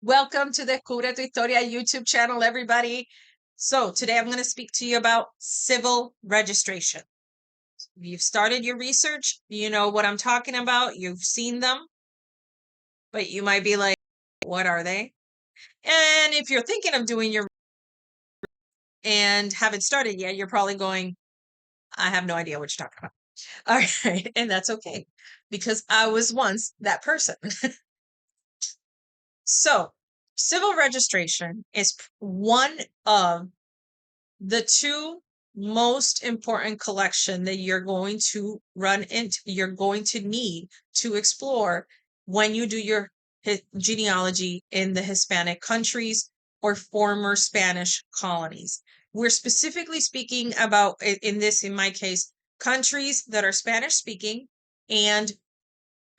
Welcome to the Cura tu Historia YouTube channel, everybody. So today I'm going to speak to you about civil registration. You've started your research. You know what I'm talking about. You've seen them, but you might be like, what are they? And if you're thinking of doing your and haven't started yet, you're probably going, I have no idea what you're talking about. All right. And that's okay because I was once that person. So civil registration is one of the two most important collection that you're going to you're going to need to explore when you do your genealogy in the Hispanic countries or former Spanish colonies. We're specifically speaking about, in my case, countries that are Spanish speaking and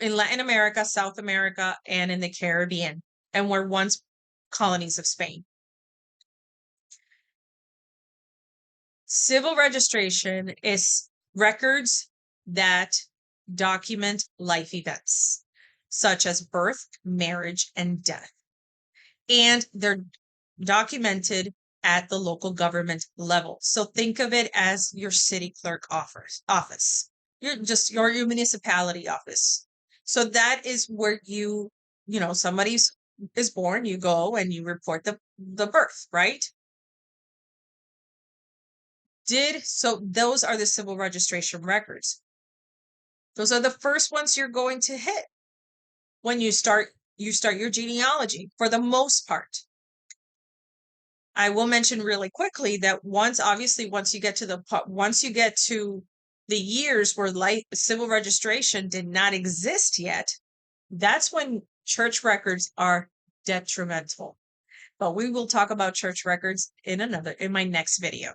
in Latin America, South America, and in the Caribbean, and were once colonies of Spain. Civil registration is records that document life events, such as birth, marriage, and death. And they're documented at the local government level. So think of it as your city clerk office. Your municipality office. So that is where somebody's is born, you go and you report the birth, right? So those are the civil registration records. Those are the first ones you're going to hit when you start your genealogy for the most part. I will mention really quickly that once you get to the years where civil registration did not exist yet, that's when church records are detrimental. But we will talk about church records in my next video.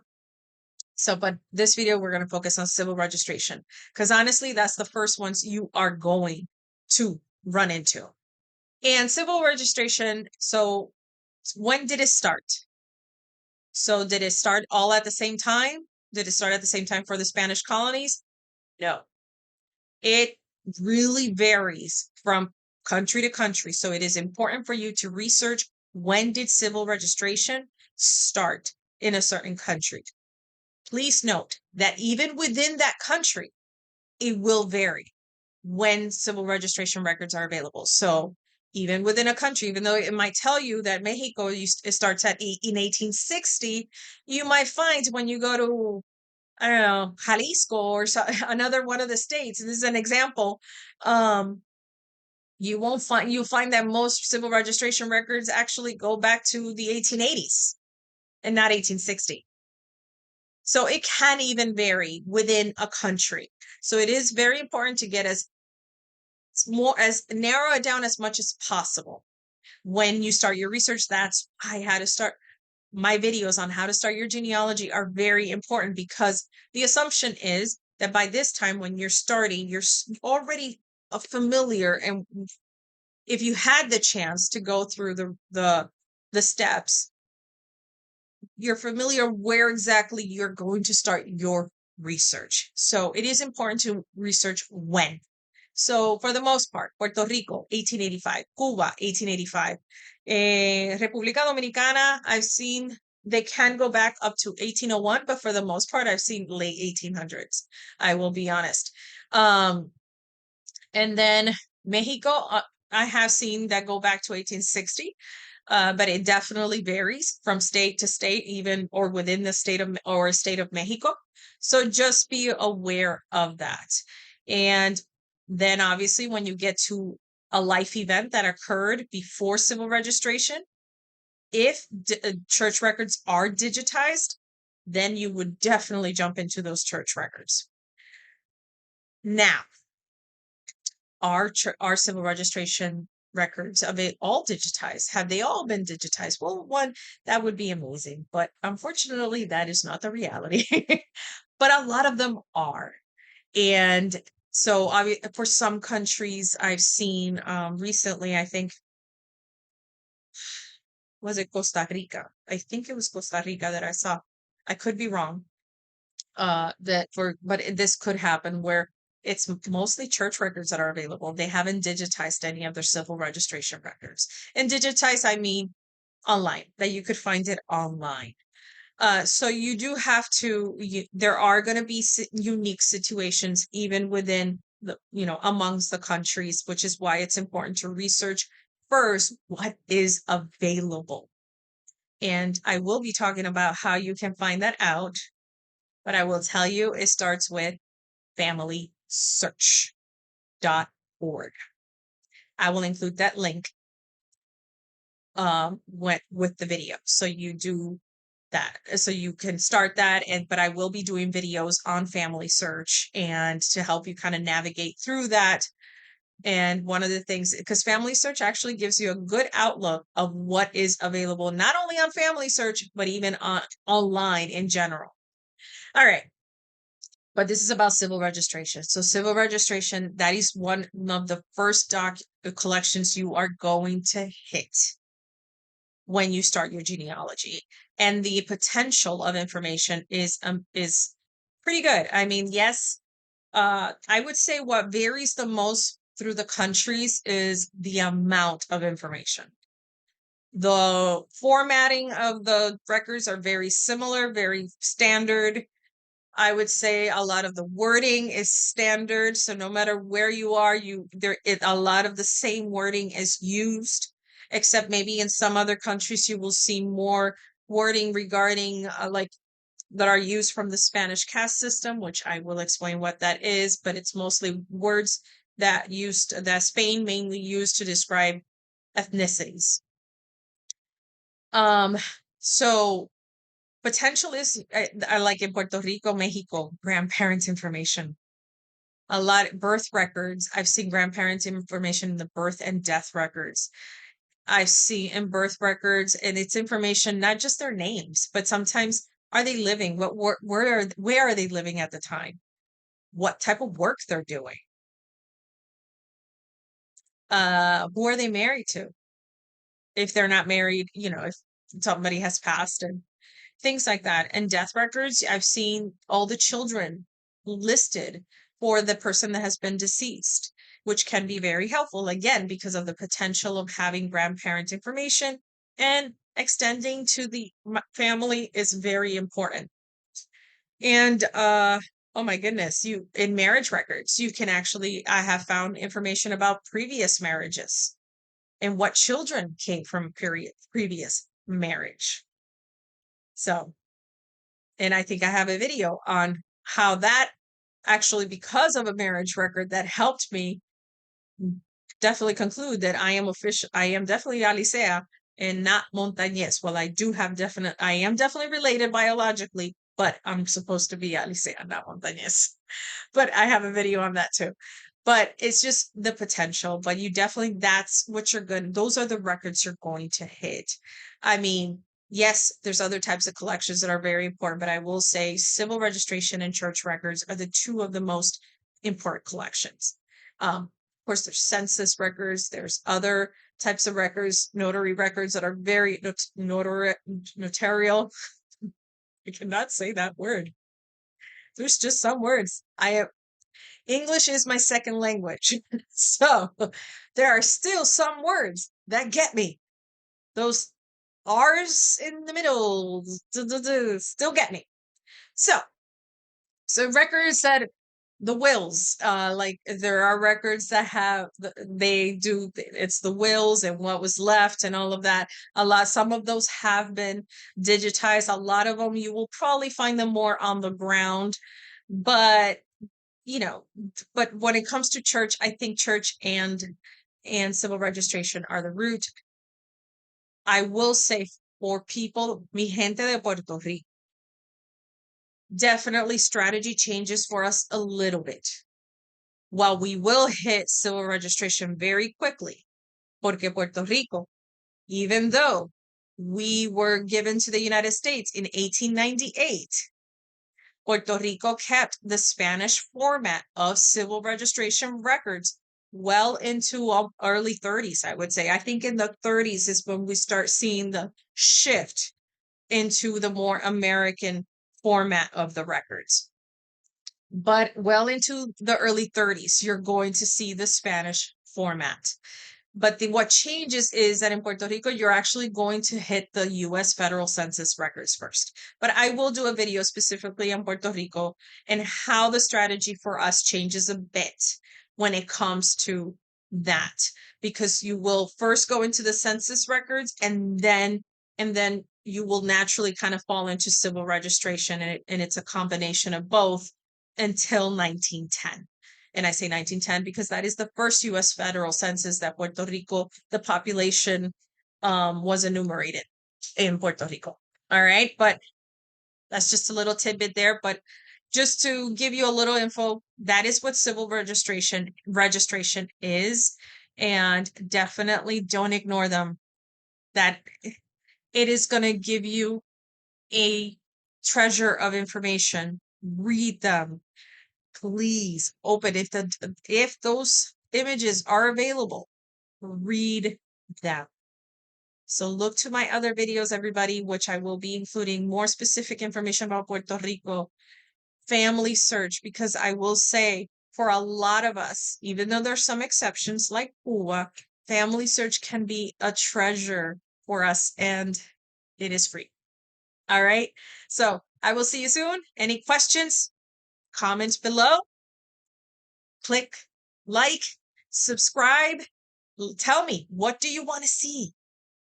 But this video, we're going to focus on civil registration because honestly, that's the first ones you are going to run into. And civil registration, so when did it start? So did it start all at the same time? Did it start at the same time for the Spanish colonies? No. It really varies from country to country. So it is important for you to research when did civil registration start in a certain country. Please note that even within that country, it will vary when civil registration records are available. So even within a country, even though it might tell you that Mexico it starts in 1860, you might find when you go to, I don't know, Jalisco or another one of the states, and this is an example, you'll find that most civil registration records actually go back to the 1880s and not 1860. So it can even vary within a country. So it is very important to get as narrow it down as much as possible. When you start your research, that's how to start. My videos on how to start your genealogy are very important because the assumption is that by this time when you're starting, you're already familiar. And if you had the chance to go through the steps, you're familiar where exactly you're going to start your research. So it is important to research when. So for the most part, Puerto Rico, 1885, Cuba, 1885, República Dominicana, I've seen they can go back up to 1801, but for the most part, I've seen late 1800s. I will be honest. And then Mexico, I have seen that go back to 1860. But it definitely varies from state to state, even or within the state of Mexico. So just be aware of that. And then obviously when you get to a life event that occurred before civil registration, if church records are digitized, then you would definitely jump into those church records. Now, our civil registration records of it all digitized? Have they all been digitized? Well, that would be amazing, but unfortunately, that is not the reality. But a lot of them are. And so for some countries I've seen recently, I think, was it Costa Rica? I think it was Costa Rica that I saw. I could be wrong. But this could happen where it's mostly church records that are available. They haven't digitized any of their civil registration records. And digitized, I mean online, that you could find it online. So you do have to, there are going to be unique situations even within the, amongst the countries, which is why it's important to research first what is available. And I will be talking about how you can find that out, but I will tell you it starts with familysearch.org. I will include that link with the video. So you do that. So you can start that. But I will be doing videos on family search and to help you kind of navigate through that. And one of the things, because family search actually gives you a good outlook of what is available, not only on family search, but even online in general. All right. But this is about civil registration. So civil registration, that is one of the first collections you are going to hit when you start your genealogy. And the potential of information is pretty good. I mean, yes, I would say what varies the most through the countries is the amount of information. The formatting of the records are very similar, very standard. I would say a lot of the wording is standard. So no matter where you are, a lot of the same wording is used, except maybe in some other countries you will see more wording regarding like that are used from the Spanish caste system, which I will explain what that is, but it's mostly words that Spain mainly used to describe ethnicities. So potential is I like in Puerto Rico, Mexico, grandparents information. A lot of birth records. I've seen grandparents information in the birth and death records. I see in birth records, and it's information, not just their names, but sometimes are they living? Where are they living at the time? What type of work they're doing? Who are they married to? If they're not married, if somebody has passed and things like that. And death records, I've seen all the children listed for the person that has been deceased, which can be very helpful, again, because of the potential of having grandparent information and extending to the family is very important. And oh my goodness, in marriage records, you can actually, I have found information about previous marriages and what children came from previous marriage. So, and I think I have a video on how that actually, because of a marriage record, that helped me definitely conclude that I am definitely Alicea and not Montañez. Well, I am definitely related biologically, but I'm supposed to be Alicea, not Montañez. But I have a video on that too. But it's just the potential. But that's what those are the records you're going to hit. I mean, yes, there's other types of collections that are very important, but I will say civil registration and church records are the two of the most important collections. Of course, there's census records, there's other types of records, notary records that are very notarial. I cannot say that word. There's just some words. English is my second language. So there are still some words that get me. Those R's in the middle still get me. So records that the wills, like there are records that have it's the wills and what was left and all of that. Some of those have been digitized. A lot of them you will probably find them more on the ground, but but when it comes to church, I think church and civil registration are the root. I will say for people, mi gente de Puerto Rico, definitely strategy changes for us a little bit. While we will hit civil registration very quickly, porque Puerto Rico, even though we were given to the United States in 1898, Puerto Rico kept the Spanish format of civil registration records well into early 30s, I would say. I think in the 30s is when we start seeing the shift into the more American format of the records. but well into the early 30s, you're going to see the Spanish format. But what changes is that in Puerto Rico, you're actually going to hit the US federal census records first. But I will do a video specifically on Puerto Rico and how the strategy for us changes a bit when it comes to that, because you will first go into the census records and then you will naturally kind of fall into civil registration, and it's a combination of both until 1910. And I say 1910 because that is the first US federal census that Puerto Rico, the population was enumerated in Puerto Rico. All right. But that's just a little tidbit there. But just to give you a little info, that is what civil registration is. And definitely don't ignore them. That it is going to give you a treasure of information. Read them. Please open if those images are available, read them. So look to my other videos, everybody, which I will be including more specific information about Puerto Rico family search, because I will say for a lot of us, even though there's some exceptions like Cuba, family search can be a treasure for us, and it is free. All right. So I will see you soon. Any questions? Comment below. Click like, subscribe. Tell me, what do you want to see?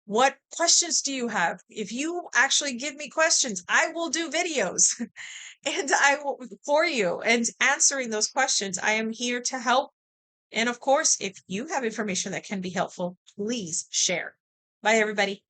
What questions do you have? If you actually give me questions, I will do videos and I will for you and answering those questions. I am here to help. And of course, if you have information that can be helpful, please share. Bye, everybody.